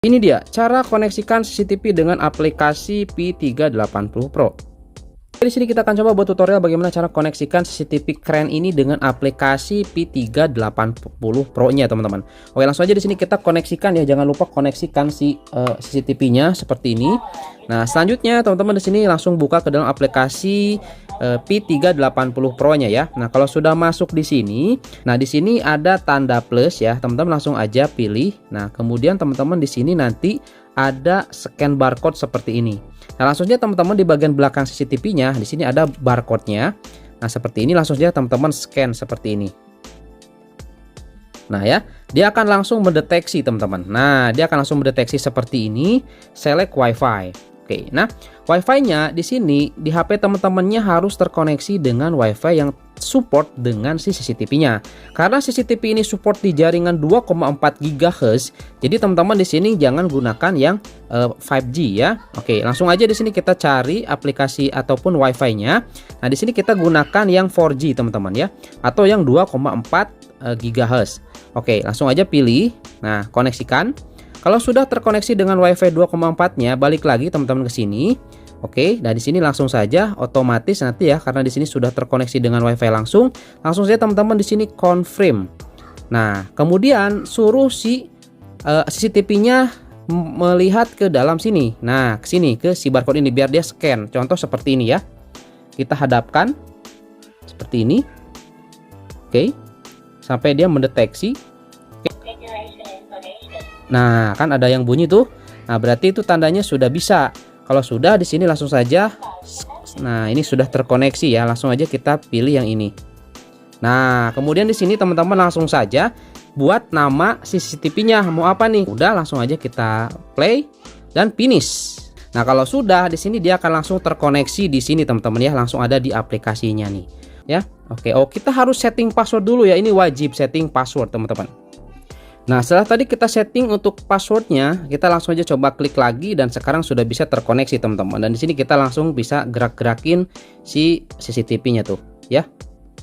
Ini dia cara koneksikan CCTV dengan aplikasi P380 Pro. Di sini kita akan coba buat tutorial bagaimana cara koneksikan CCTV keren ini dengan aplikasi P380 Pro-nya, teman-teman. Oke, langsung aja di sini kita koneksikan ya. Jangan lupa koneksikan si CCTV-nya seperti ini. Nah, selanjutnya teman-teman di sini langsung buka ke dalam aplikasi P380 Pro-nya ya. Nah, kalau sudah masuk di sini, nah di sini ada tanda plus ya. Teman-teman langsung aja pilih. Nah, kemudian teman-teman di sini nanti ada scan barcode seperti ini. Nah, langsung saja teman-teman di bagian belakang CCTV-nya di sini ada barcode-nya. Nah, seperti ini langsung saja teman-teman scan seperti ini. Nah ya, dia akan langsung mendeteksi teman-teman. Nah, dia akan langsung mendeteksi seperti ini, select WiFi. Oke, nah WiFi-nya di sini di HP teman-temannya harus terkoneksi dengan WiFi yang support dengan si CCTV-nya. Karena CCTV ini support di jaringan 2,4 GHz, jadi teman-teman di sini jangan gunakan yang 5G ya. Oke, langsung aja di sini kita cari aplikasi ataupun WiFi-nya. Nah, di sini kita gunakan yang 4G teman-teman ya, atau yang 2,4 GHz. Oke, langsung aja pilih. Nah, koneksikan. Kalau sudah terkoneksi dengan WiFi 2,4-nya, balik lagi teman-teman ke sini. Oke, nah di sini langsung saja otomatis nanti ya, karena di sini sudah terkoneksi dengan WiFi langsung saja teman-teman di sini confirm. Nah, kemudian suruh si CCTV-nya melihat ke dalam sini. Nah, ke sini ke si barcode ini biar dia scan. Contoh seperti ini ya. Kita hadapkan seperti ini. Oke. Sampai dia mendeteksi. Nah, kan ada yang bunyi tuh. Nah, berarti itu tandanya sudah bisa. Kalau sudah di sini langsung saja. Nah, ini sudah terkoneksi ya. Langsung aja kita pilih yang ini. Nah, kemudian di sini teman-teman langsung saja buat nama CCTV-nya. Mau apa nih? Udah, langsung aja kita play dan finish. Nah, kalau sudah di sini dia akan langsung terkoneksi di sini teman-teman ya. Langsung ada di aplikasinya nih. Ya. Oke, kita harus setting password dulu ya. Ini wajib setting password, teman-teman. Nah, setelah tadi kita setting untuk passwordnya, kita langsung aja coba klik lagi dan sekarang sudah bisa terkoneksi teman-teman. Dan di sini kita langsung bisa gerak-gerakin si CCTV-nya tuh, ya.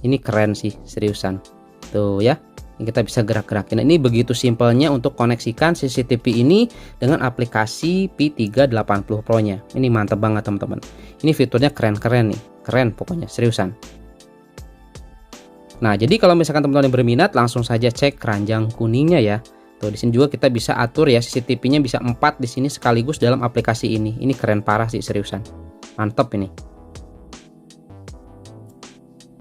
Ini keren sih, seriusan. Tuh ya, ini kita bisa gerak-gerakin. Ini begitu simpelnya untuk koneksikan CCTV ini dengan aplikasi P380 Pro-nya. Ini mantep banget teman-teman. Ini fiturnya keren-keren nih, keren pokoknya, seriusan. Nah, jadi kalau misalkan teman-teman yang berminat langsung saja cek keranjang kuningnya ya. Tuh di sini juga kita bisa atur ya, CCTV-nya bisa 4 di sini sekaligus dalam aplikasi ini. Ini keren parah sih, seriusan. Mantap ini.